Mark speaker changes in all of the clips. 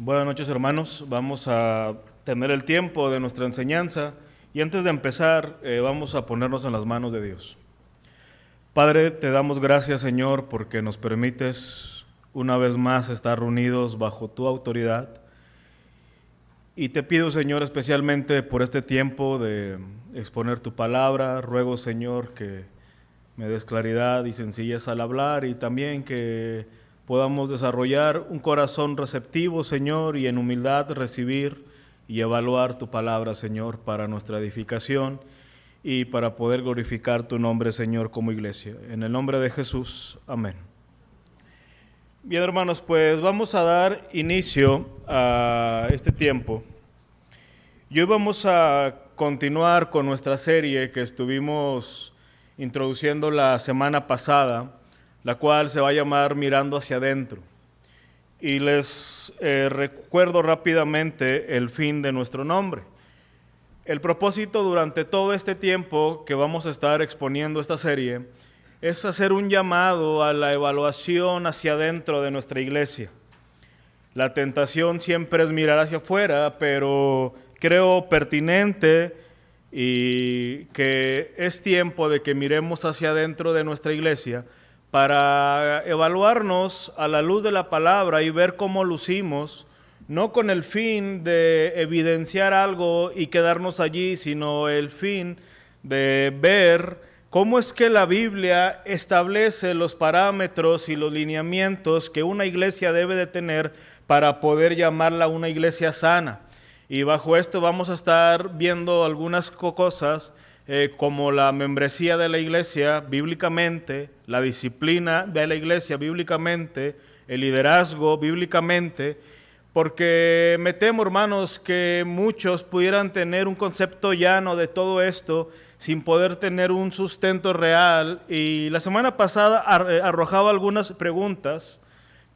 Speaker 1: Buenas noches, hermanos. Vamos a tener el tiempo de nuestra enseñanza y antes de empezar vamos a ponernos en las manos de Dios. Padre, te damos gracias, Señor, porque nos permites una vez más estar reunidos bajo tu autoridad. Y te pido, Señor, especialmente por este tiempo de exponer tu palabra. Ruego, Señor, que me des claridad y sencillez al hablar y también que podamos desarrollar un corazón receptivo, Señor, y en humildad recibir y evaluar tu palabra, Señor, para nuestra edificación y para poder glorificar tu nombre, Señor, como iglesia. En el nombre de Jesús, amén. Bien, hermanos, pues vamos a dar inicio a este tiempo. Y hoy vamos a continuar con nuestra serie que estuvimos introduciendo la semana pasada, la cual se va a llamar Mirando hacia adentro. Y les recuerdo rápidamente el fin de nuestro nombre. El propósito durante todo este tiempo que vamos a estar exponiendo esta serie es hacer un llamado a la evaluación hacia adentro de nuestra iglesia. La tentación siempre es mirar hacia afuera, pero creo pertinente y que es tiempo de que miremos hacia adentro de nuestra iglesia para evaluarnos a la luz de la palabra y ver cómo lucimos, no con el fin de evidenciar algo y quedarnos allí, sino el fin de ver cómo es que la Biblia establece los parámetros y los lineamientos que una iglesia debe de tener para poder llamarla una iglesia sana. Y bajo esto vamos a estar viendo algunas cosas como la membresía de la iglesia bíblicamente, la disciplina de la iglesia bíblicamente, el liderazgo bíblicamente, porque me temo, hermanos, que muchos pudieran tener un concepto llano de todo esto sin poder tener un sustento real. Y la semana pasada arrojaba algunas preguntas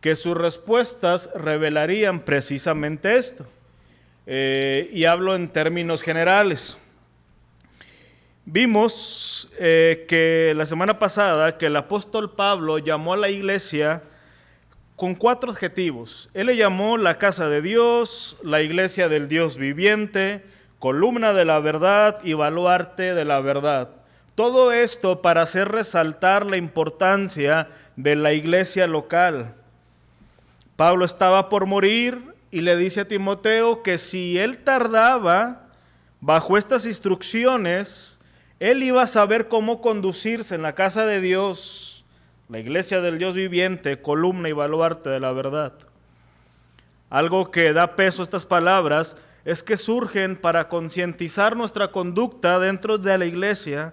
Speaker 1: que sus respuestas revelarían precisamente esto. Y hablo en términos generales. Vimos que la semana pasada que el apóstol Pablo llamó a la iglesia con 4 adjetivos. Él le llamó la casa de Dios, la iglesia del Dios viviente, columna de la verdad y baluarte de la verdad. Todo esto para hacer resaltar la importancia de la iglesia local. Pablo estaba por morir y le dice a Timoteo que si él tardaba bajo estas instrucciones, él iba a saber cómo conducirse en la casa de Dios, la iglesia del Dios viviente, columna y baluarte de la verdad. Algo que da peso a estas palabras es que surgen para concientizar nuestra conducta dentro de la iglesia.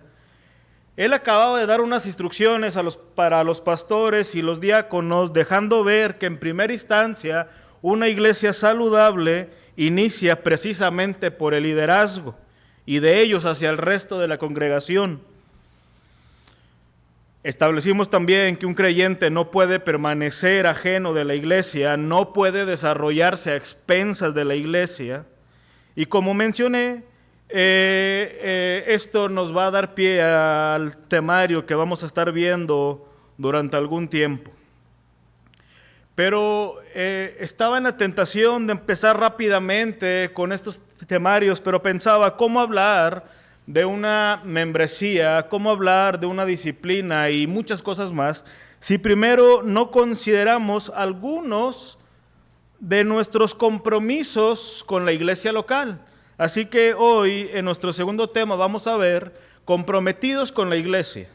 Speaker 1: Él acababa de dar unas instrucciones para los pastores y los diáconos, dejando ver que en primera instancia una iglesia saludable inicia precisamente por el liderazgo y de ellos hacia el resto de la congregación. Establecimos también que un creyente no puede permanecer ajeno de la iglesia, no puede desarrollarse a expensas de la iglesia. Y como mencioné, esto nos va a dar pie al temario que vamos a estar viendo durante algún tiempo. Pero estaba en la tentación de empezar rápidamente con estos temarios, pero pensaba cómo hablar de una membresía, cómo hablar de una disciplina y muchas cosas más, si primero no consideramos algunos de nuestros compromisos con la iglesia local. Así que hoy, en nuestro segundo tema, vamos a ver comprometidos con la iglesia.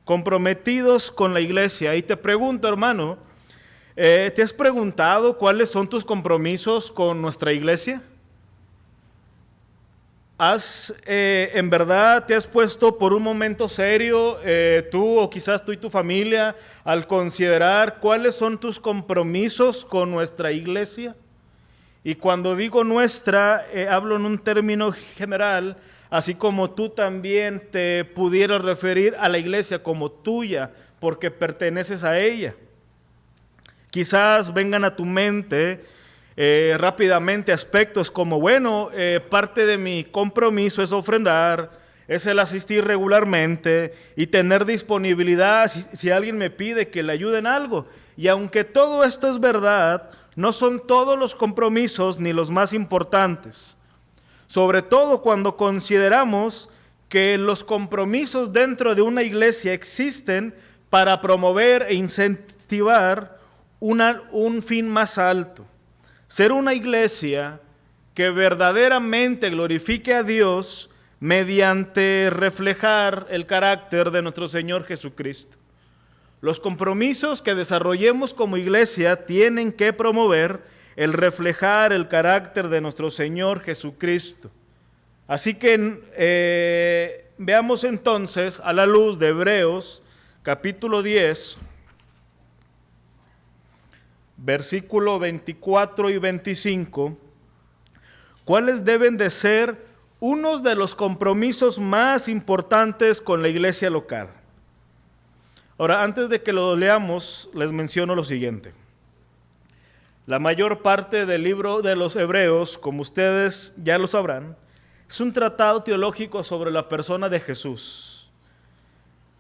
Speaker 1: Comprometidos con la iglesia. Y te pregunto, hermano, ¿te has preguntado cuáles son tus compromisos con nuestra iglesia? ¿En verdad te has puesto por un momento serio, tú o quizás tú y tu familia, al considerar cuáles son tus compromisos con nuestra iglesia? Y cuando digo nuestra, hablo en un término general, así como tú también te pudieras referir a la iglesia como tuya, porque perteneces a ella. Quizás vengan a tu mente rápidamente aspectos como, bueno, parte de mi compromiso es ofrendar, es el asistir regularmente y tener disponibilidad si alguien me pide que le ayude en algo. Y aunque todo esto es verdad, no son todos los compromisos ni los más importantes, sobre todo cuando consideramos que los compromisos dentro de una iglesia existen para promover e incentivar un fin más alto. Ser una iglesia que verdaderamente glorifique a Dios mediante reflejar el carácter de nuestro Señor Jesucristo. Los compromisos que desarrollemos como iglesia tienen que promover el reflejar el carácter de nuestro Señor Jesucristo. Así que veamos entonces a la luz de Hebreos capítulo 10, versículo 24 y 25, cuáles deben de ser unos de los compromisos más importantes con la iglesia local. Ahora, antes de que lo leamos, les menciono lo siguiente. La mayor parte del libro de los Hebreos, como ustedes ya lo sabrán, es un tratado teológico sobre la persona de Jesús.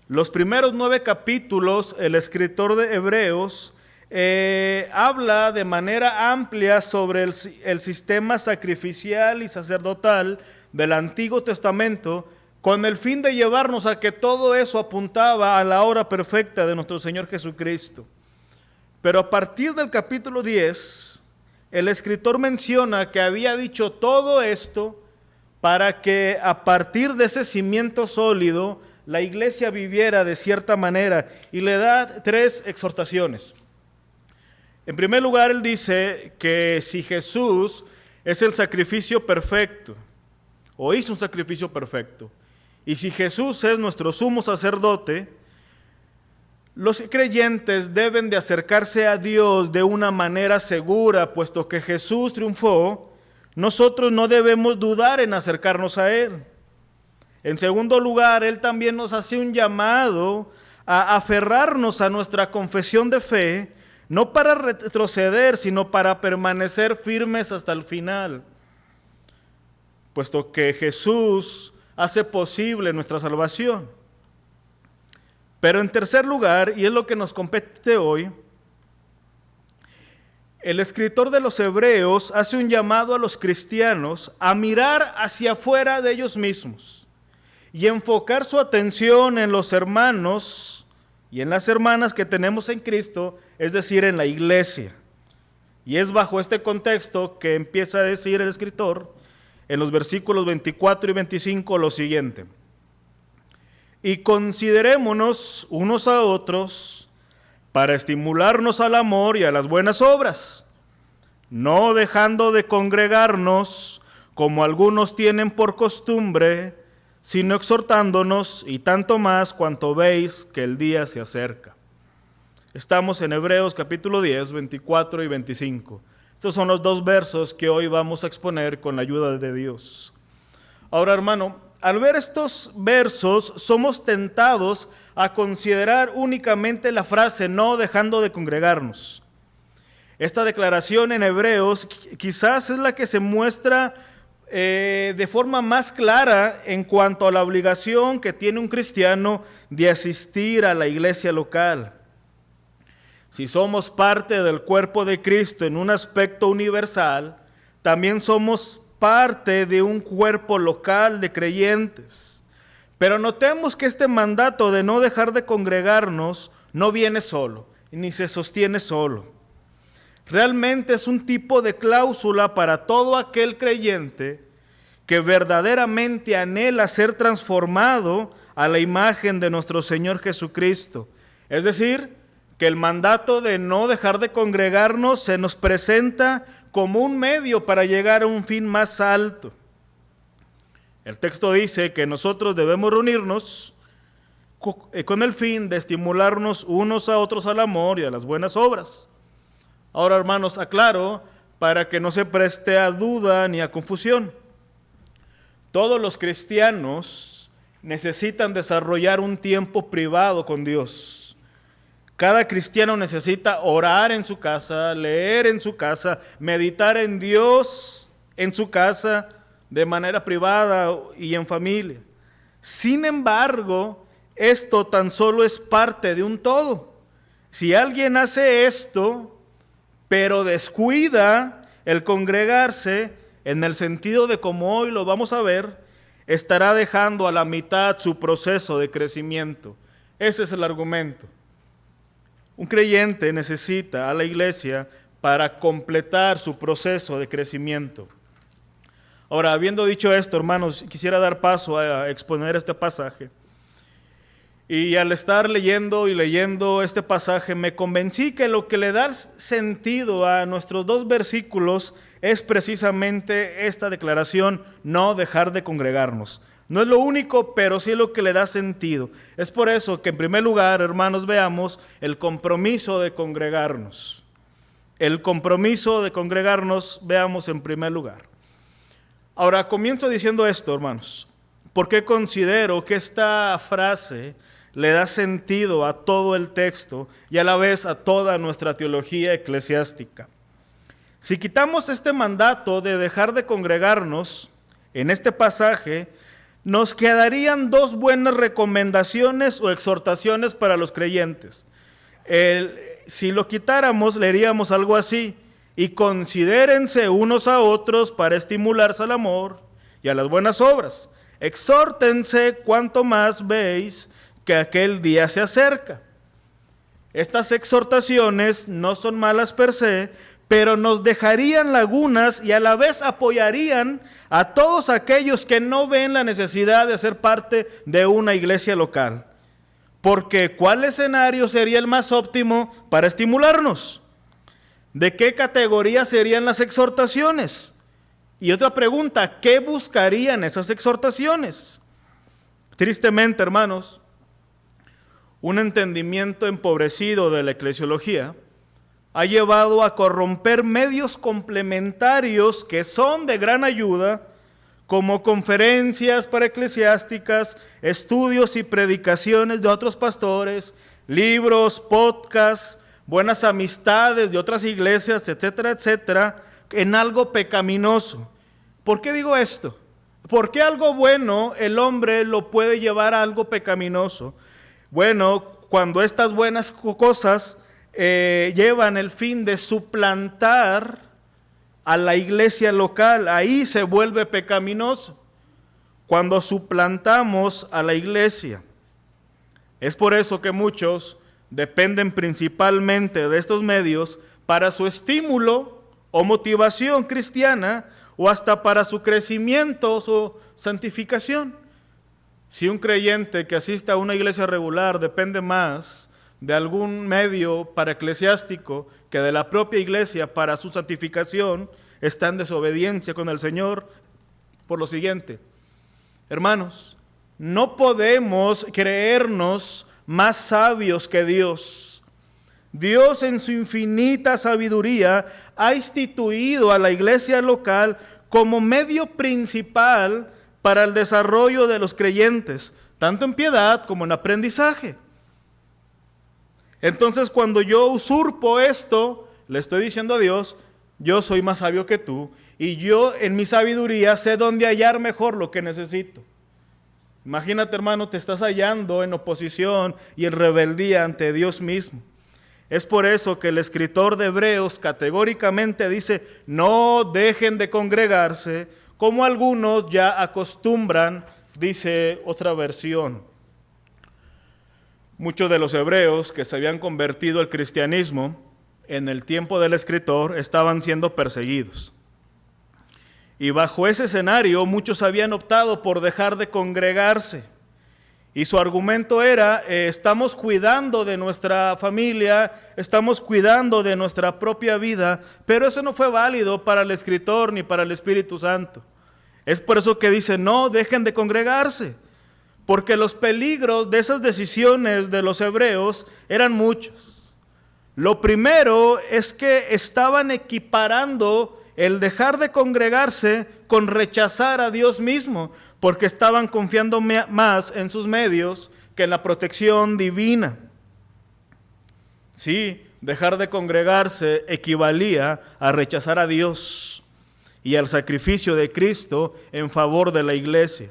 Speaker 1: Los primeros 9 capítulos, el escritor de Hebreos habla de manera amplia sobre el sistema sacrificial y sacerdotal del Antiguo Testamento, con el fin de llevarnos a que todo eso apuntaba a la hora perfecta de nuestro Señor Jesucristo. Pero a partir del capítulo 10, el escritor menciona que había dicho todo esto para que a partir de ese cimiento sólido la iglesia viviera de cierta manera, y le da 3 exhortaciones. En primer lugar, él dice que si Jesús es el sacrificio perfecto, o hizo un sacrificio perfecto, y si Jesús es nuestro sumo sacerdote, los creyentes deben de acercarse a Dios de una manera segura, puesto que Jesús triunfó. Nosotros no debemos dudar en acercarnos a Él. En segundo lugar, Él también nos hace un llamado a aferrarnos a nuestra confesión de fe, no para retroceder, sino para permanecer firmes hasta el final, puesto que Jesús hace posible nuestra salvación. Pero en tercer lugar, y es lo que nos compete hoy, el escritor de los Hebreos hace un llamado a los cristianos a mirar hacia afuera de ellos mismos y enfocar su atención en los hermanos y en las hermanas que tenemos en Cristo, es decir, en la iglesia. Y es bajo este contexto que empieza a decir el escritor en los versículos 24 y 25 lo siguiente: y considerémonos unos a otros para estimularnos al amor y a las buenas obras, no dejando de congregarnos como algunos tienen por costumbre, sino exhortándonos, y tanto más cuanto veis que el día se acerca. Estamos en Hebreos capítulo 10, 24 y 25. Estos son los 2 versos que hoy vamos a exponer con la ayuda de Dios. Ahora, hermano, al ver estos versos, somos tentados a considerar únicamente la frase no dejando de congregarnos. Esta declaración en Hebreos quizás es la que se muestra de forma más clara en cuanto a la obligación que tiene un cristiano de asistir a la iglesia local. Si somos parte del cuerpo de Cristo en un aspecto universal, también somos parte de un cuerpo local de creyentes. Pero notemos que este mandato de no dejar de congregarnos no viene solo, ni se sostiene solo. Realmente es un tipo de cláusula para todo aquel creyente que verdaderamente anhela ser transformado a la imagen de nuestro Señor Jesucristo. Es decir, que el mandato de no dejar de congregarnos se nos presenta como un medio para llegar a un fin más alto. El texto dice que nosotros debemos reunirnos con el fin de estimularnos unos a otros al amor y a las buenas obras. Ahora, hermanos, aclaro para que no se preste a duda ni a confusión. Todos los cristianos necesitan desarrollar un tiempo privado con Dios. Cada cristiano necesita orar en su casa, leer en su casa, meditar en Dios en su casa de manera privada y en familia. Sin embargo, esto tan solo es parte de un todo. Si alguien hace esto, pero descuida el congregarse, en el sentido de como hoy lo vamos a ver, estará dejando a la mitad su proceso de crecimiento. Ese es el argumento. Un creyente necesita a la iglesia para completar su proceso de crecimiento. Ahora, habiendo dicho esto, hermanos, quisiera dar paso a exponer este pasaje. Y al estar leyendo este pasaje, me convencí que lo que le da sentido a nuestros dos versículos es precisamente esta declaración: no dejar de congregarnos. No es lo único, pero sí lo que le da sentido. Es por eso que en primer lugar, hermanos, veamos el compromiso de congregarnos. El compromiso de congregarnos, veamos en primer lugar. Ahora, comienzo diciendo esto, hermanos, porque considero que esta frase le da sentido a todo el texto y a la vez a toda nuestra teología eclesiástica. Si quitamos este mandato de dejar de congregarnos en este pasaje, nos quedarían dos buenas recomendaciones o exhortaciones para los creyentes. Si lo quitáramos, leeríamos algo así: y considérense unos a otros para estimularse al amor y a las buenas obras. Exhórtense cuanto más veis que aquel día se acerca. Estas exhortaciones no son malas per se, pero nos dejarían lagunas y a la vez apoyarían a todos aquellos que no ven la necesidad de ser parte de una iglesia local. Porque ¿cuál escenario sería el más óptimo para estimularnos? ¿De qué categoría serían las exhortaciones? Y otra pregunta: ¿qué buscarían esas exhortaciones? Tristemente, hermanos, un entendimiento empobrecido de la eclesiología ha llevado a corromper medios complementarios que son de gran ayuda, como conferencias para eclesiásticas, estudios y predicaciones de otros pastores, libros, podcasts, buenas amistades de otras iglesias, etcétera, etcétera, en algo pecaminoso. ¿Por qué digo esto? ¿Por qué algo bueno el hombre lo puede llevar a algo pecaminoso? Bueno, cuando estas buenas cosas llevan el fin de suplantar a la iglesia local, ahí se vuelve pecaminoso. Cuando suplantamos a la iglesia. Es por eso que muchos dependen principalmente de estos medios para su estímulo o motivación cristiana, o hasta para su crecimiento o su santificación. Si un creyente que asiste a una iglesia regular depende más de algún medio para eclesiástico que de la propia iglesia para su santificación, está en desobediencia con el Señor. Por lo siguiente, hermanos, no podemos creernos más sabios que Dios. Dios, en su infinita sabiduría, ha instituido a la iglesia local como medio principal para el desarrollo de los creyentes, tanto en piedad como en aprendizaje. Entonces, cuando yo usurpo esto, le estoy diciendo a Dios: yo soy más sabio que tú, y yo en mi sabiduría sé dónde hallar mejor lo que necesito. Imagínate, hermano, te estás hallando en oposición y en rebeldía ante Dios mismo. Es por eso que el escritor de Hebreos categóricamente dice: no dejen de congregarse, como algunos ya acostumbran, dice otra versión. Muchos de los hebreos que se habían convertido al cristianismo en el tiempo del escritor estaban siendo perseguidos. Y bajo ese escenario muchos habían optado por dejar de congregarse. Y su argumento era: estamos cuidando de nuestra familia, estamos cuidando de nuestra propia vida, pero eso no fue válido para el escritor ni para el Espíritu Santo. Es por eso que dice: no dejen de congregarse, porque los peligros de esas decisiones de los hebreos eran muchos. Lo primero es que estaban equiparando el dejar de congregarse con rechazar a Dios mismo, porque estaban confiando más en sus medios que en la protección divina. Sí, dejar de congregarse equivalía a rechazar a Dios y al sacrificio de Cristo en favor de la iglesia.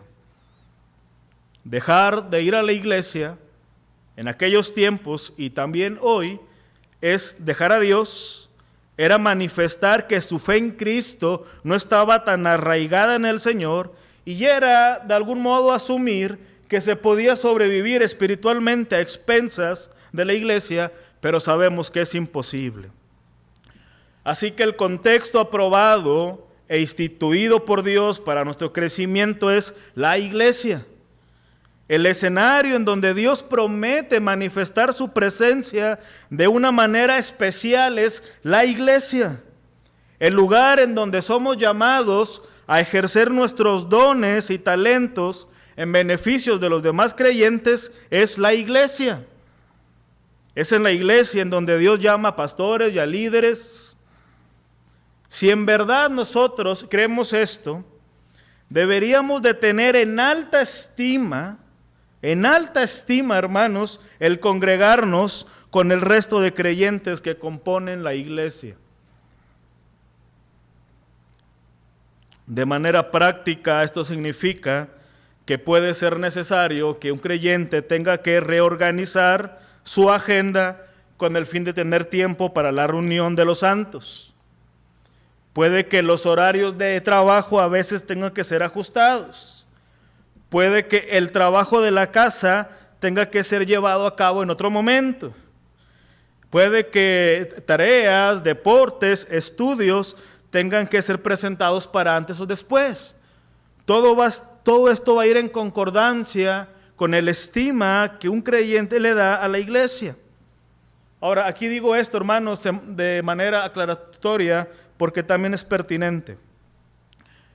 Speaker 1: Dejar de ir a la iglesia en aquellos tiempos y también hoy es dejar a Dios, era manifestar que su fe en Cristo no estaba tan arraigada en el Señor, y era de algún modo asumir que se podía sobrevivir espiritualmente a expensas de la iglesia, pero sabemos que es imposible. Así que el contexto aprobado e instituido por Dios para nuestro crecimiento es la iglesia. El escenario en donde Dios promete manifestar su presencia de una manera especial es la iglesia. El lugar en donde somos llamados a ejercer nuestros dones y talentos en beneficios de los demás creyentes es la iglesia. Es en la iglesia en donde Dios llama a pastores y a líderes. Si en verdad nosotros creemos esto, deberíamos de tener en alta estima, hermanos, el congregarnos con el resto de creyentes que componen la iglesia. De manera práctica, esto significa que puede ser necesario que un creyente tenga que reorganizar su agenda con el fin de tener tiempo para la reunión de los santos. Puede que los horarios de trabajo a veces tengan que ser ajustados. Puede que el trabajo de la casa tenga que ser llevado a cabo en otro momento. Puede que tareas, deportes, estudios tengan que ser presentados para antes o después. Todo esto va a ir en concordancia con el estima que un creyente le da a la iglesia. Ahora, aquí digo esto, hermanos, de manera aclaratoria, porque también es pertinente.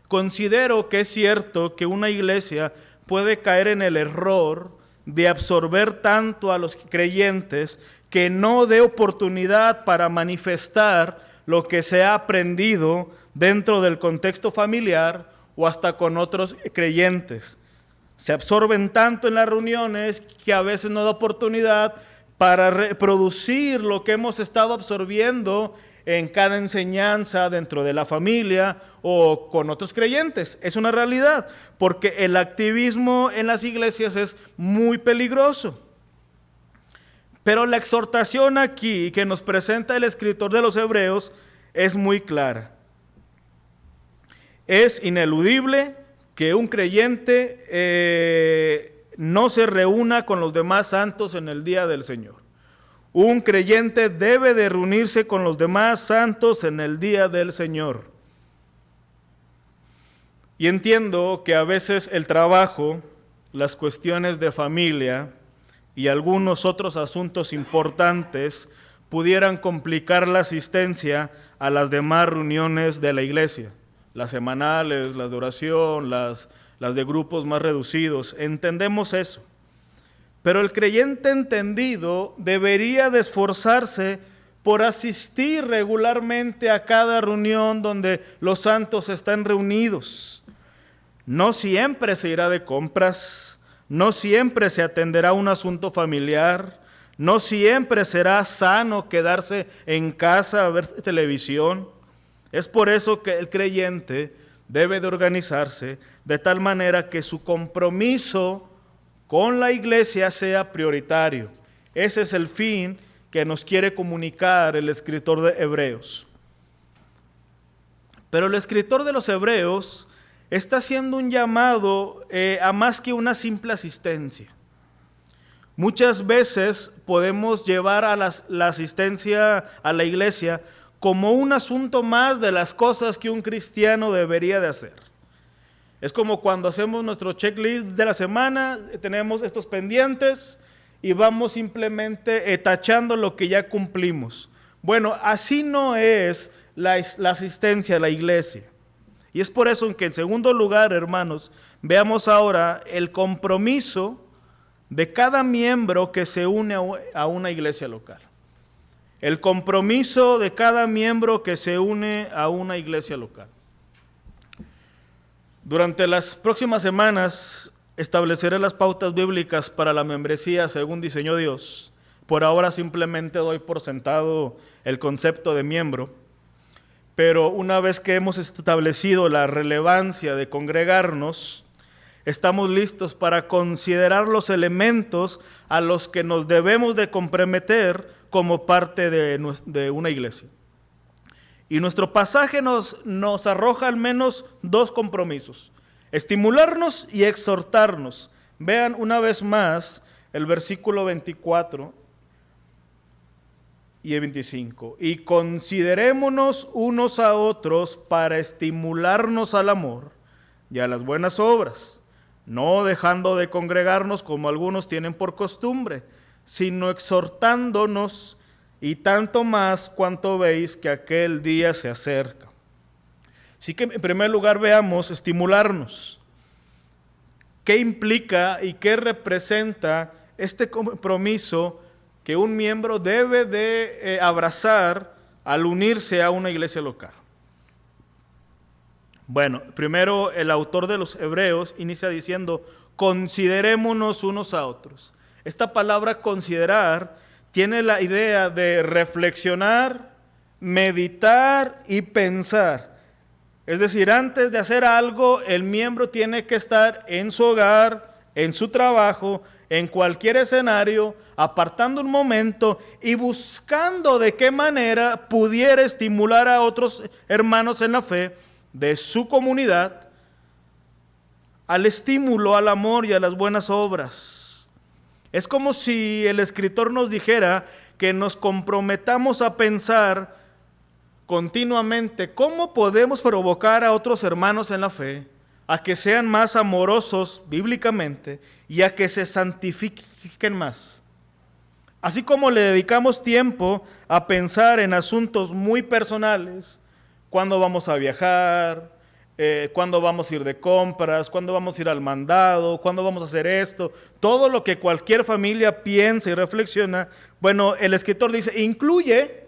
Speaker 1: Considero que es cierto que una iglesia puede caer en el error de absorber tanto a los creyentes que no dé oportunidad para manifestar lo que se ha aprendido dentro del contexto familiar o hasta con otros creyentes. Se absorben tanto en las reuniones que a veces no da oportunidad para reproducir lo que hemos estado absorbiendo en cada enseñanza dentro de la familia o con otros creyentes. Es una realidad, porque el activismo en las iglesias es muy peligroso. Pero la exhortación aquí que nos presenta el escritor de los Hebreos es muy clara. Es ineludible que un creyente no se reúna con los demás santos en el día del Señor. Un creyente debe de reunirse con los demás santos en el día del Señor. Y entiendo que a veces el trabajo, las cuestiones de familia y algunos otros asuntos importantes pudieran complicar la asistencia a las demás reuniones de la iglesia, las semanales, las de oración, las de grupos más reducidos. Entendemos eso. Pero el creyente entendido debería de esforzarse por asistir regularmente a cada reunión donde los santos están reunidos. No siempre se irá de compras, no siempre se atenderá un asunto familiar, no siempre será sano quedarse en casa a ver televisión. Es por eso que el creyente debe de organizarse de tal manera que su compromiso con la iglesia sea prioritario. Ese es el fin que nos quiere comunicar el escritor de Hebreos. Pero el escritor de los Hebreos está haciendo un llamado a más que una simple asistencia. Muchas veces podemos llevar a la asistencia a la iglesia como un asunto más de las cosas que un cristiano debería de hacer. Es como cuando hacemos nuestro checklist de la semana, tenemos estos pendientes y vamos simplemente tachando lo que ya cumplimos. Bueno, así no es la asistencia a la iglesia. Y es por eso que en segundo lugar, hermanos, veamos ahora el compromiso de cada miembro que se une a una iglesia local. El compromiso de cada miembro que se une a una iglesia local. Durante las próximas semanas estableceré las pautas bíblicas para la membresía según diseñó Dios. Por ahora simplemente doy por sentado el concepto de miembro. Pero una vez que hemos establecido la relevancia de congregarnos, estamos listos para considerar los elementos a los que nos debemos de comprometer como parte de una iglesia. Y nuestro pasaje nos arroja al menos dos compromisos: estimularnos y exhortarnos. Vean una vez más el versículo 24 y el 25. Y considerémonos unos a otros para estimularnos al amor y a las buenas obras, no dejando de congregarnos como algunos tienen por costumbre, sino exhortándonos, y tanto más cuanto veis que aquel día se acerca. Así que en primer lugar veamos estimularnos. ¿Qué implica y qué representa este compromiso que un miembro debe de abrazar al unirse a una iglesia local? Bueno, primero el autor de los Hebreos inicia diciendo: considerémonos unos a otros. Esta palabra considerar tiene la idea de reflexionar, meditar y pensar. Es decir, antes de hacer algo, el miembro tiene que estar en su hogar, en su trabajo, en cualquier escenario, apartando un momento y buscando de qué manera pudiera estimular a otros hermanos en la fe de su comunidad al estímulo, al amor y a las buenas obras. Es como si el escritor nos dijera que nos comprometamos a pensar continuamente cómo podemos provocar a otros hermanos en la fe a que sean más amorosos bíblicamente y a que se santifiquen más. Así como le dedicamos tiempo a pensar en asuntos muy personales, cuándo vamos a viajar, cuándo vamos a ir de compras, cuándo vamos a ir al mandado, cuándo vamos a hacer esto, todo lo que cualquier familia piensa y reflexiona. Bueno, el escritor dice, incluye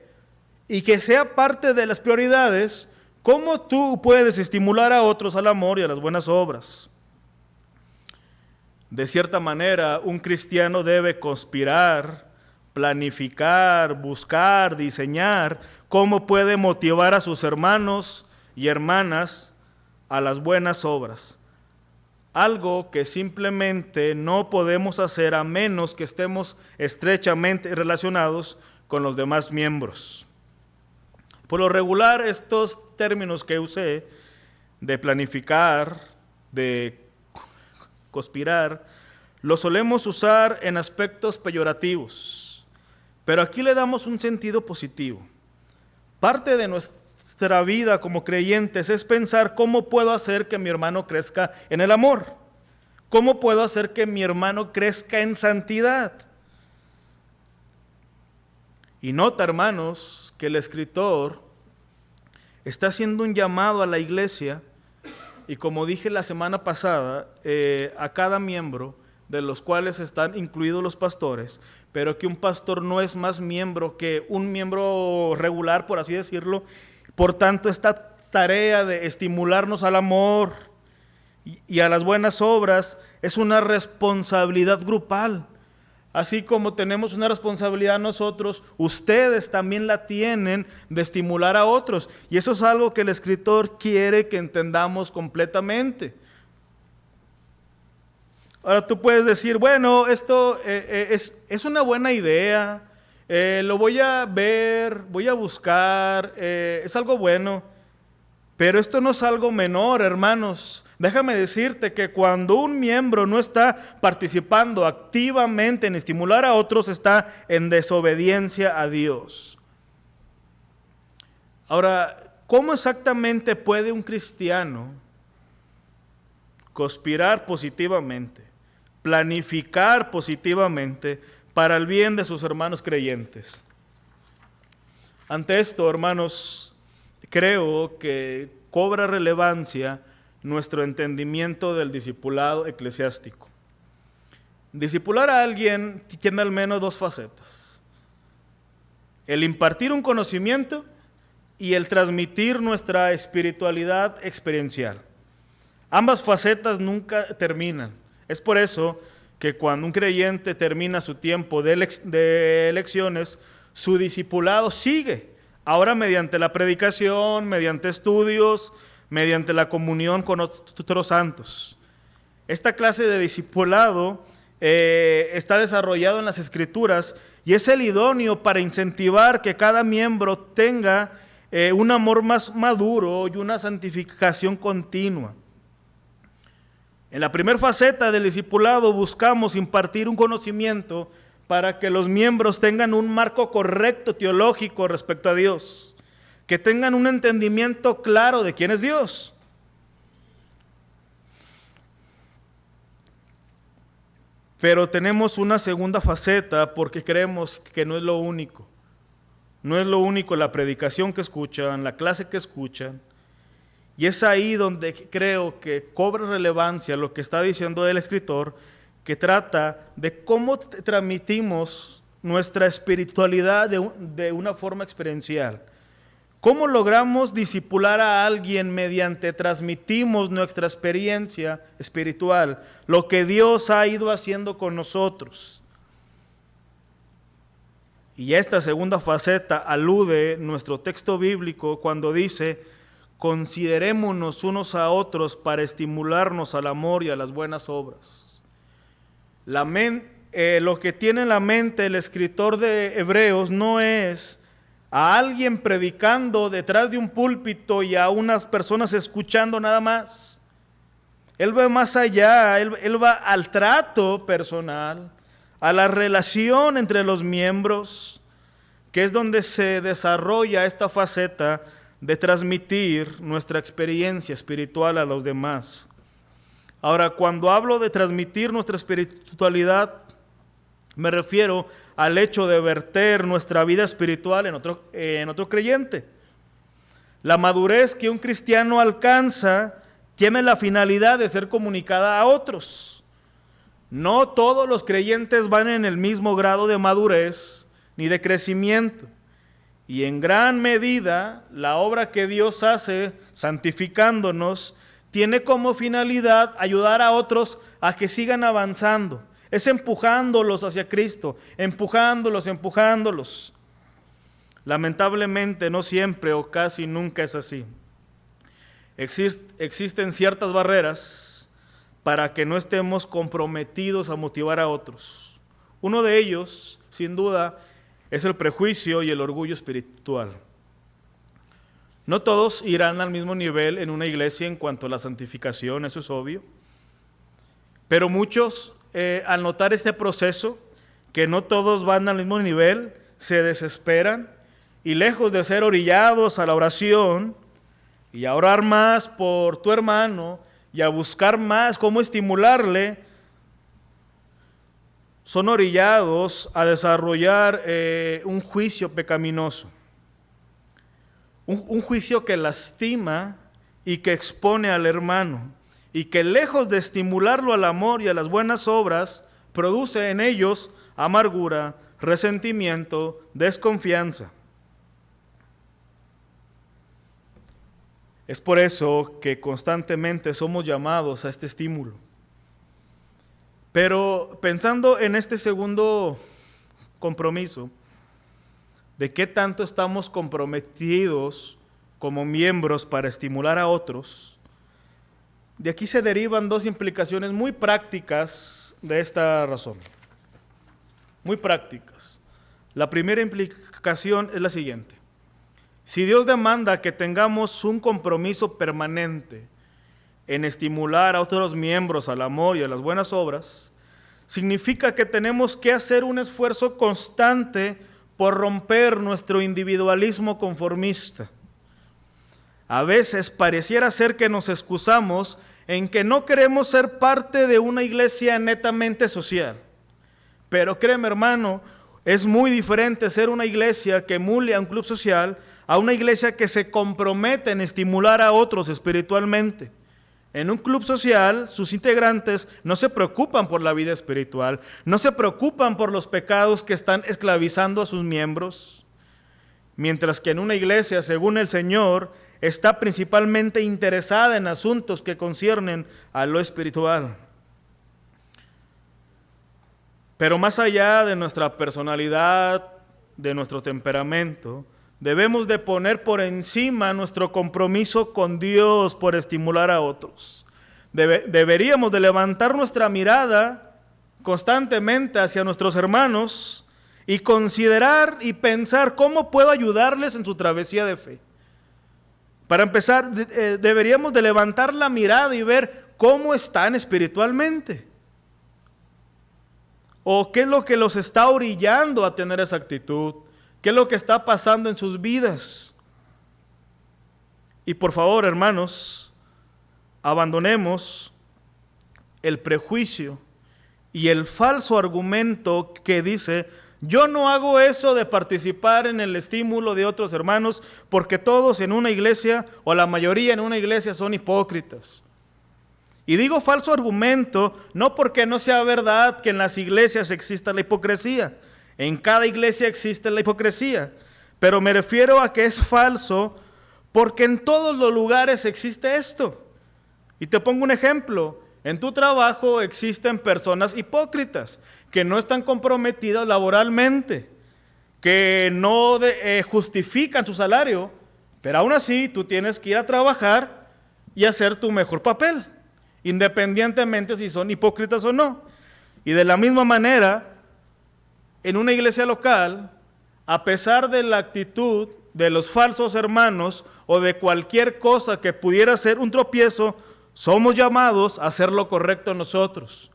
Speaker 1: y que sea parte de las prioridades cómo tú puedes estimular a otros al amor y a las buenas obras. De cierta manera, un cristiano debe conspirar, planificar, buscar, diseñar cómo puede motivar a sus hermanos y hermanas a las buenas obras. Algo que simplemente no podemos hacer a menos que estemos estrechamente relacionados con los demás miembros. Por lo regular, estos términos que usé, de planificar, de conspirar, los solemos usar en aspectos peyorativos, pero aquí le damos un sentido positivo. Parte de nuestra vida como creyentes es pensar cómo puedo hacer que mi hermano crezca en el amor, cómo puedo hacer que mi hermano crezca en santidad. Y nota, hermanos, que el escritor está haciendo un llamado a la iglesia, y como dije la semana pasada, a cada miembro, de los cuales están incluidos los pastores, pero que un pastor no es más miembro que un miembro regular, por así decirlo. Por tanto, esta tarea de estimularnos al amor y a las buenas obras es una responsabilidad grupal. Así como tenemos una responsabilidad nosotros, ustedes también la tienen de estimular a otros. Y eso es algo que el escritor quiere que entendamos completamente. Ahora tú puedes decir, bueno, esto es una buena idea, lo voy a ver, voy a buscar, es algo bueno, pero esto no es algo menor, hermanos. Déjame decirte que cuando un miembro no está participando activamente en estimular a otros, está en desobediencia a Dios. Ahora, ¿cómo exactamente puede un cristiano conspirar positivamente, planificar positivamente para el bien de sus hermanos creyentes? Ante esto, hermanos, creo que cobra relevancia nuestro entendimiento del discipulado eclesiástico. Discipular a alguien tiene al menos dos facetas: el impartir un conocimiento y el transmitir nuestra espiritualidad experiencial. Ambas facetas nunca terminan. Es por eso que cuando un creyente termina su tiempo de lecciones, su discipulado sigue, ahora mediante la predicación, mediante estudios, mediante la comunión con otros santos. Esta clase de discipulado está desarrollado en las Escrituras y es el idóneo para incentivar que cada miembro tenga un amor más maduro y una santificación continua. En la primera faceta del discipulado buscamos impartir un conocimiento para que los miembros tengan un marco correcto teológico respecto a Dios, que tengan un entendimiento claro de quién es Dios. Pero tenemos una segunda faceta porque creemos que no es lo único. No es lo único la predicación que escuchan, la clase que escuchan. Y es ahí donde creo que cobra relevancia lo que está diciendo el escritor, que trata de cómo transmitimos nuestra espiritualidad de una forma experiencial. ¿Cómo logramos discipular a alguien mediante transmitimos nuestra experiencia espiritual, lo que Dios ha ido haciendo con nosotros? Y esta segunda faceta alude nuestro texto bíblico cuando dice: considerémonos unos a otros para estimularnos al amor y a las buenas obras. Lo que tiene en la mente el escritor de Hebreos no es a alguien predicando detrás de un púlpito y a unas personas escuchando nada más. Él va más allá, él va al trato personal, a la relación entre los miembros, que es donde se desarrolla esta faceta de transmitir nuestra experiencia espiritual a los demás. Ahora, cuando hablo de transmitir nuestra espiritualidad, me refiero al hecho de verter nuestra vida espiritual en otro creyente. La madurez que un cristiano alcanza tiene la finalidad de ser comunicada a otros. No todos los creyentes van en el mismo grado de madurez ni de crecimiento. Y en gran medida, la obra que Dios hace santificándonos tiene como finalidad ayudar a otros a que sigan avanzando. Es empujándolos hacia Cristo, empujándolos. Lamentablemente no siempre o casi nunca es así. Existen ciertas barreras para que no estemos comprometidos a motivar a otros. Uno de ellos, sin duda, es el prejuicio y el orgullo espiritual. No todos irán al mismo nivel en una iglesia en cuanto a la santificación, eso es obvio. Pero muchos, al notar este proceso, que no todos van al mismo nivel, se desesperan y lejos de ser orillados a la oración y a orar más por tu hermano y a buscar más cómo estimularle, son orillados a desarrollar un juicio pecaminoso. Un juicio que lastima y que expone al hermano y que lejos de estimularlo al amor y a las buenas obras, produce en ellos amargura, resentimiento, desconfianza. Es por eso que constantemente somos llamados a este estímulo. Pero pensando en este segundo compromiso, de qué tanto estamos comprometidos como miembros para estimular a otros, de aquí se derivan dos implicaciones muy prácticas de esta razón. Muy prácticas. La primera implicación es la siguiente. Si Dios demanda que tengamos un compromiso permanente en estimular a otros miembros al amor y a las buenas obras, significa que tenemos que hacer un esfuerzo constante por romper nuestro individualismo conformista. A veces pareciera ser que nos excusamos en que no queremos ser parte de una iglesia netamente social. Pero créeme, hermano, es muy diferente ser una iglesia que emule a un club social a una iglesia que se compromete en estimular a otros espiritualmente. En un club social, sus integrantes no se preocupan por la vida espiritual, no se preocupan por los pecados que están esclavizando a sus miembros, mientras que en una iglesia, según el Señor, está principalmente interesada en asuntos que conciernen a lo espiritual. Pero más allá de nuestra personalidad, de nuestro temperamento, debemos de poner por encima nuestro compromiso con Dios por estimular a otros. Deberíamos de levantar nuestra mirada constantemente hacia nuestros hermanos y considerar y pensar cómo puedo ayudarles en su travesía de fe. Para empezar, deberíamos de levantar la mirada y ver cómo están espiritualmente. O qué es lo que los está orillando a tener esa actitud. ¿Qué es lo que está pasando en sus vidas? Y por favor, hermanos, abandonemos el prejuicio y el falso argumento que dice: yo no hago eso de participar en el estímulo de otros hermanos porque todos en una iglesia, o la mayoría en una iglesia, son hipócritas. Y digo falso argumento no porque no sea verdad que en las iglesias exista la hipocresía. En cada iglesia existe la hipocresía. Pero me refiero a que es falso porque en todos los lugares existe esto. Y te pongo un ejemplo. En tu trabajo existen personas hipócritas que no están comprometidas laboralmente, que no justifican su salario, pero aún así tú tienes que ir a trabajar y hacer tu mejor papel, independientemente si son hipócritas o no. Y de la misma manera, en una iglesia local, a pesar de la actitud de los falsos hermanos o de cualquier cosa que pudiera ser un tropiezo, somos llamados a hacer lo correcto nosotros.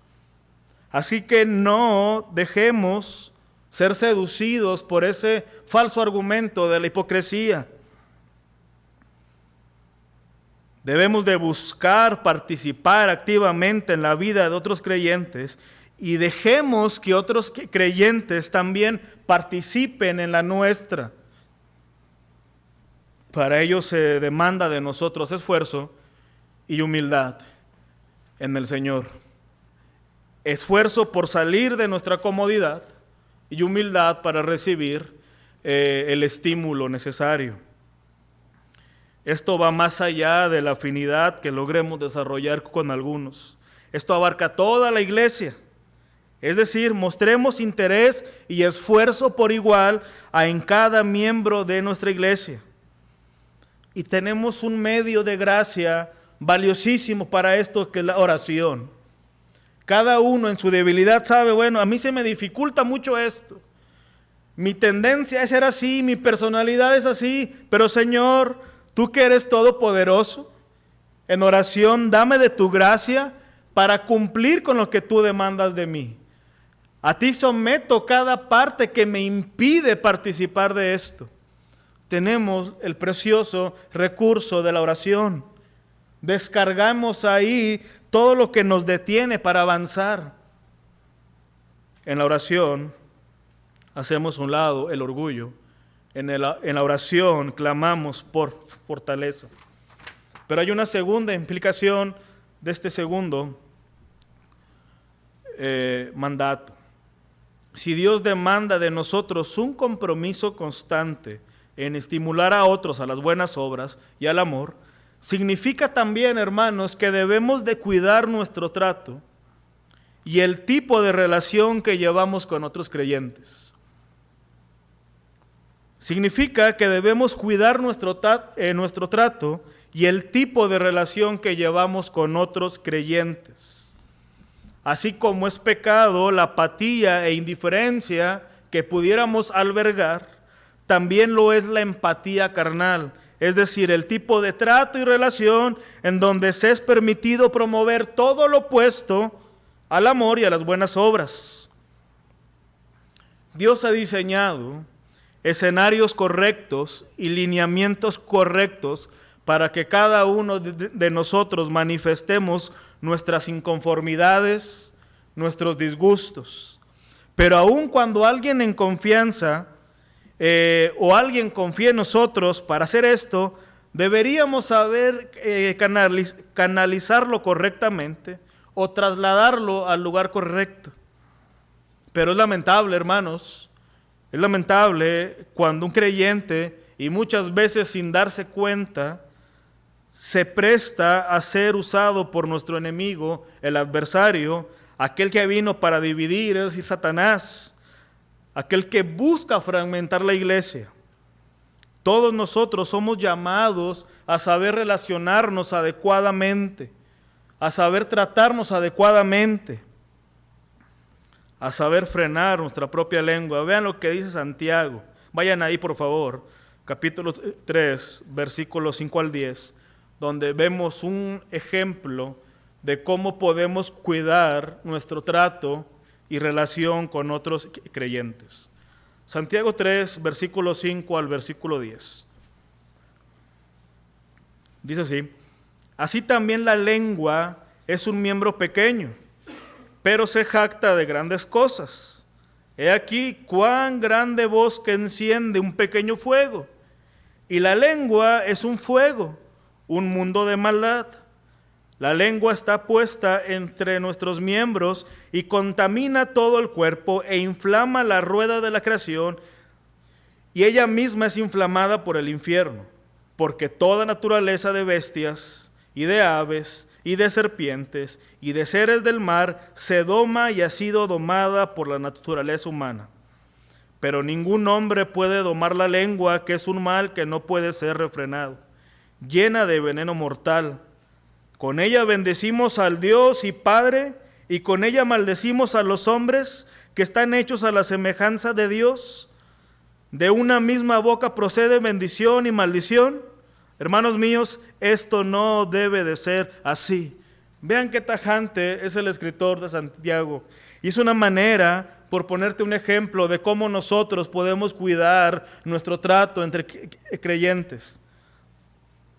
Speaker 1: Así que no dejemos ser seducidos por ese falso argumento de la hipocresía. Debemos de buscar participar activamente en la vida de otros creyentes y dejemos que otros creyentes también participen en la nuestra. Para ello se demanda de nosotros esfuerzo y humildad en el Señor. Esfuerzo por salir de nuestra comodidad y humildad para recibir el estímulo necesario. Esto va más allá de la afinidad que logremos desarrollar con algunos. Esto abarca toda la iglesia. Es decir, mostremos interés y esfuerzo por igual en cada miembro de nuestra iglesia. Y tenemos un medio de gracia valiosísimo para esto, que es la oración. Cada uno en su debilidad sabe, bueno, a mí se me dificulta mucho esto. Mi tendencia es ser así, mi personalidad es así, pero Señor, tú que eres todopoderoso, en oración dame de tu gracia para cumplir con lo que tú demandas de mí. A ti someto cada parte que me impide participar de esto. Tenemos el precioso recurso de la oración. Descargamos ahí todo lo que nos detiene para avanzar. En la oración hacemos a un lado el orgullo. En la oración clamamos por fortaleza. Pero hay una segunda implicación de este segundo mandato. Si Dios demanda de nosotros un compromiso constante en estimular a otros a las buenas obras y al amor, significa también, hermanos, que debemos de cuidar nuestro trato y el tipo de relación que llevamos con otros creyentes. Significa que debemos cuidar nuestro trato y el tipo de relación que llevamos con otros creyentes. Así como es pecado la apatía e indiferencia que pudiéramos albergar, también lo es la empatía carnal, es decir, el tipo de trato y relación en donde se es permitido promover todo lo opuesto al amor y a las buenas obras. Dios ha diseñado escenarios correctos y lineamientos correctos para que cada uno de nosotros manifestemos nuestras inconformidades, nuestros disgustos. Pero aun cuando alguien en confianza o alguien confía en nosotros para hacer esto, deberíamos saber canalizarlo correctamente o trasladarlo al lugar correcto. Pero es lamentable, hermanos, es lamentable cuando un creyente, y muchas veces sin darse cuenta, se presta a ser usado por nuestro enemigo, el adversario, aquel que vino para dividir, es decir, Satanás, aquel que busca fragmentar la iglesia. Todos nosotros somos llamados a saber relacionarnos adecuadamente, a saber tratarnos adecuadamente, a saber frenar nuestra propia lengua. Vean lo que dice Santiago. Vayan ahí, por favor. capítulo 3, versículos 5 al 10, donde vemos un ejemplo de cómo podemos cuidar nuestro trato y relación con otros creyentes. Santiago 3, versículo 5 al versículo 10. Dice así: así también la lengua es un miembro pequeño, pero se jacta de grandes cosas. He aquí cuán grande bosque enciende un pequeño fuego. Y la lengua es un fuego, un mundo de maldad. La lengua está puesta entre nuestros miembros y contamina todo el cuerpo e inflama la rueda de la creación, y ella misma es inflamada por el infierno, porque toda naturaleza de bestias y de aves y de serpientes y de seres del mar se doma y ha sido domada por la naturaleza humana. Pero ningún hombre puede domar la lengua, que es un mal que no puede ser refrenado, llena de veneno mortal. Con ella bendecimos al Dios y Padre, y con ella maldecimos a los hombres que están hechos a la semejanza de Dios. De una misma boca procede bendición y maldición. Hermanos míos, esto no debe de ser así. Vean qué tajante es el escritor de Santiago. Y es una manera, por ponerte un ejemplo, de cómo nosotros podemos cuidar nuestro trato entre creyentes,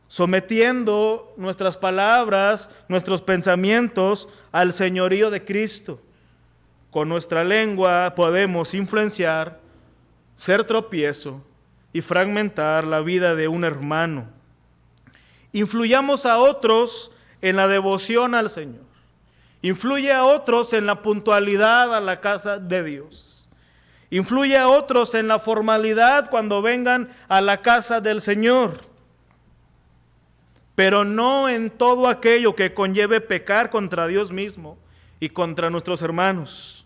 Speaker 1: sometiendo nuestras palabras, nuestros pensamientos al señorío de Cristo. Con nuestra lengua podemos influenciar, ser tropiezo y fragmentar la vida de un hermano. Influyamos a otros en la devoción al Señor. Influye a otros en la puntualidad a la casa de Dios. Influye a otros en la formalidad cuando vengan a la casa del Señor. Pero no en todo aquello que conlleve pecar contra Dios mismo y contra nuestros hermanos.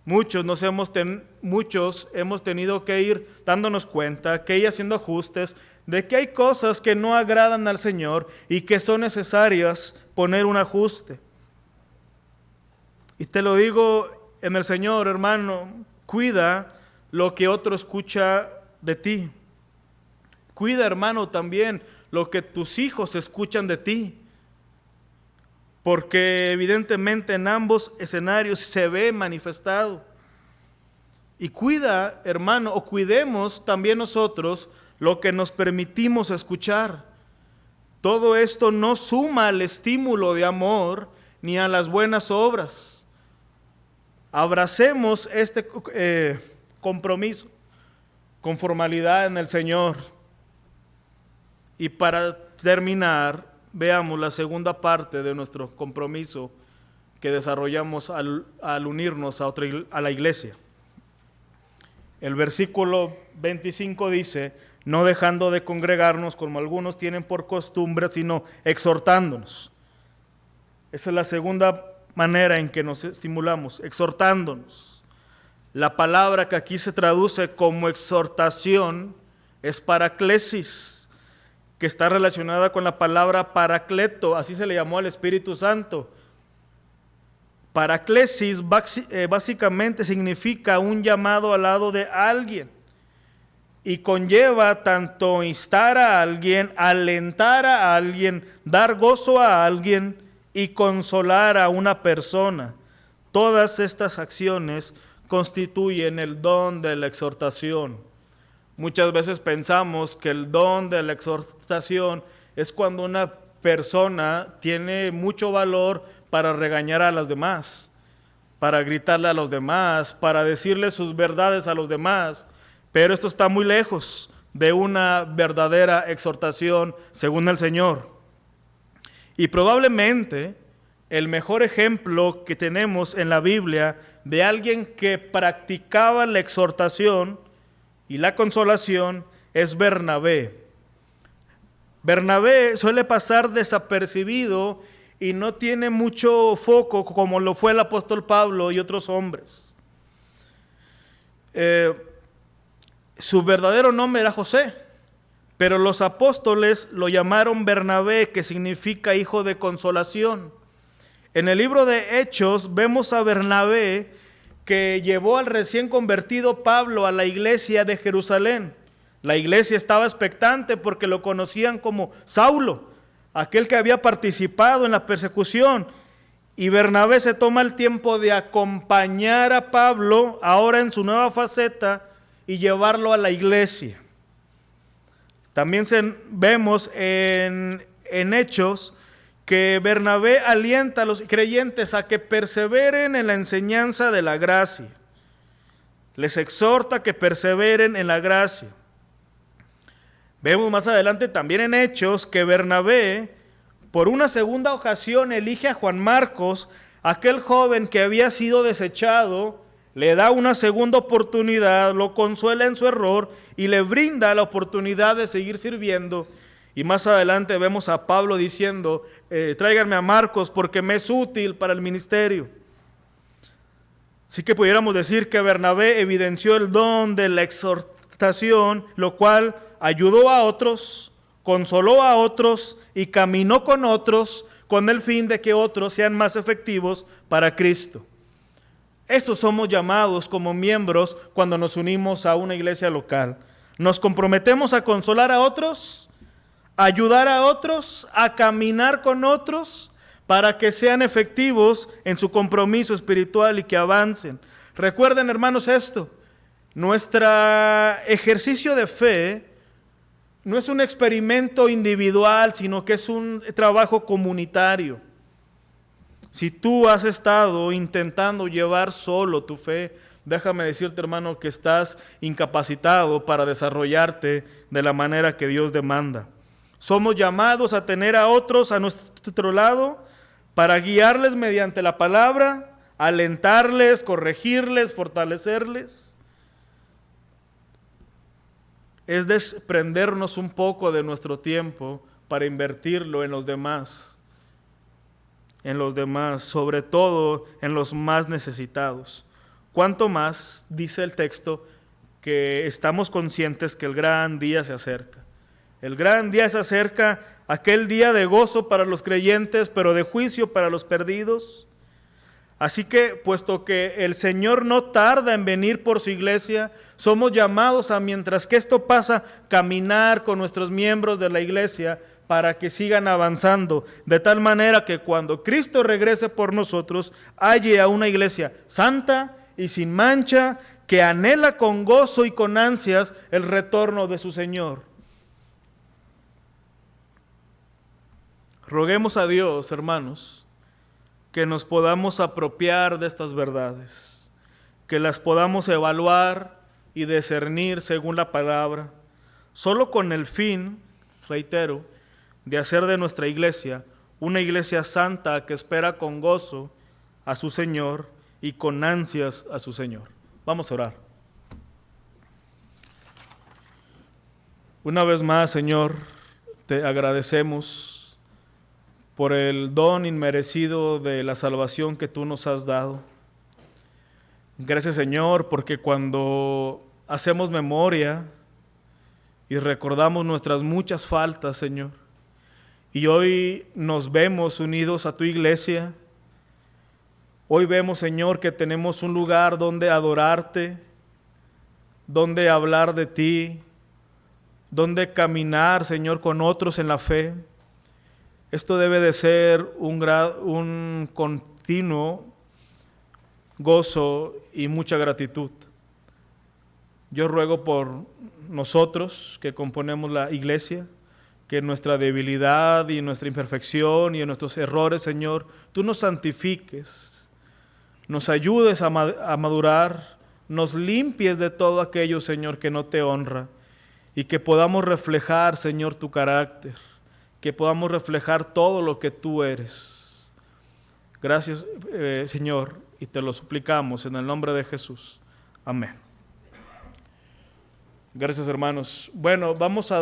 Speaker 1: Muchos hemos tenido que ir dándonos cuenta, que ir haciendo ajustes, de que hay cosas que no agradan al Señor y que son necesarias poner un ajuste. Y te lo digo en el Señor, hermano, cuida lo que otro escucha de ti. Cuida, hermano, también lo que tus hijos escuchan de ti. Porque evidentemente en ambos escenarios se ve manifestado. Y cuida, hermano, o cuidemos también nosotros lo que nos permitimos escuchar. Todo esto no suma al estímulo de amor ni a las buenas obras. Abracemos este compromiso con formalidad en el Señor. Y para terminar, veamos la segunda parte de nuestro compromiso que desarrollamos al unirnos a la iglesia. El versículo 25 dice: no dejando de congregarnos como algunos tienen por costumbre, sino exhortándonos. Esa es la segunda manera en que nos estimulamos, exhortándonos. La palabra que aquí se traduce como exhortación es paraklesis, que está relacionada con la palabra paracleto, así se le llamó al Espíritu Santo. Paraklesis básicamente significa un llamado al lado de alguien y conlleva tanto instar a alguien, alentar a alguien, dar gozo a alguien y consolar a una persona. Todas estas acciones constituyen el don de la exhortación. Muchas veces pensamos que el don de la exhortación es cuando una persona tiene mucho valor para regañar a los demás, para gritarle a los demás, para decirle sus verdades a los demás, pero esto está muy lejos de una verdadera exhortación según el Señor. Y probablemente el mejor ejemplo que tenemos en la Biblia de alguien que practicaba la exhortación y la consolación es Bernabé. Bernabé suele pasar desapercibido y no tiene mucho foco como lo fue el apóstol Pablo y otros hombres. Su verdadero nombre era José, pero los apóstoles lo llamaron Bernabé, que significa hijo de consolación. En el libro de Hechos vemos a Bernabé que llevó al recién convertido Pablo a la iglesia de Jerusalén, La iglesia estaba expectante porque lo conocían como Saulo, aquel que había participado en la persecución. Y Bernabé se toma el tiempo de acompañar a Pablo ahora en su nueva faceta y llevarlo a la iglesia. También vemos en Hechos que Bernabé alienta a los creyentes a que perseveren en la enseñanza de la gracia. Les exhorta a que perseveren en la gracia. Vemos más adelante también en Hechos que Bernabé, por una segunda ocasión, elige a Juan Marcos, aquel joven que había sido desechado, le da una segunda oportunidad, lo consuela en su error y le brinda la oportunidad de seguir sirviendo. Y más adelante vemos a Pablo diciendo, tráiganme a Marcos porque me es útil para el ministerio. Así que pudiéramos decir que Bernabé evidenció el don de la exhortación, lo cual ayudó a otros, consoló a otros y caminó con otros con el fin de que otros sean más efectivos para Cristo. Estos somos llamados como miembros cuando nos unimos a una iglesia local. Nos comprometemos a consolar a otros, a ayudar a otros, a caminar con otros para que sean efectivos en su compromiso espiritual y que avancen. Recuerden, hermanos, esto: nuestro ejercicio de fe no es un experimento individual, sino que es un trabajo comunitario. Si tú has estado intentando llevar solo tu fe, déjame decirte, hermano, que estás incapacitado para desarrollarte de la manera que Dios demanda. Somos llamados a tener a otros a nuestro lado para guiarles mediante la palabra, alentarles, corregirles, fortalecerles. Es desprendernos un poco de nuestro tiempo para invertirlo en los demás, sobre todo en los más necesitados. Cuanto más, dice el texto, que estamos conscientes que el gran día se acerca. El gran día se acerca, aquel día de gozo para los creyentes, pero de juicio para los perdidos. Así que, puesto que el Señor no tarda en venir por su iglesia, somos llamados a, mientras que esto pasa, caminar con nuestros miembros de la iglesia para que sigan avanzando, de tal manera que cuando Cristo regrese por nosotros, halle a una iglesia santa y sin mancha, que anhela con gozo y con ansias el retorno de su Señor. Roguemos a Dios, hermanos, que nos podamos apropiar de estas verdades, que las podamos evaluar y discernir según la palabra, solo con el fin, reitero, de hacer de nuestra iglesia una iglesia santa que espera con gozo a su Señor y con ansias a su Señor. Vamos a orar. Una vez más, Señor, te agradecemos por el don inmerecido de la salvación que tú nos has dado. Gracias, Señor, porque cuando hacemos memoria y recordamos nuestras muchas faltas, Señor, y hoy nos vemos unidos a tu iglesia, hoy vemos, Señor, que tenemos un lugar donde adorarte, donde hablar de ti, donde caminar, Señor, con otros en la fe. Esto debe de ser un continuo gozo y mucha gratitud. Yo ruego por nosotros que componemos la iglesia, que en nuestra debilidad y en nuestra imperfección y en nuestros errores, Señor, tú nos santifiques, nos ayudes a madurar, nos limpies de todo aquello, Señor, que no te honra, y que podamos reflejar, Señor, tu carácter, que podamos reflejar todo lo que tú eres. Gracias, Señor, y te lo suplicamos en el nombre de Jesús. Amén. Gracias, hermanos. Bueno, vamos a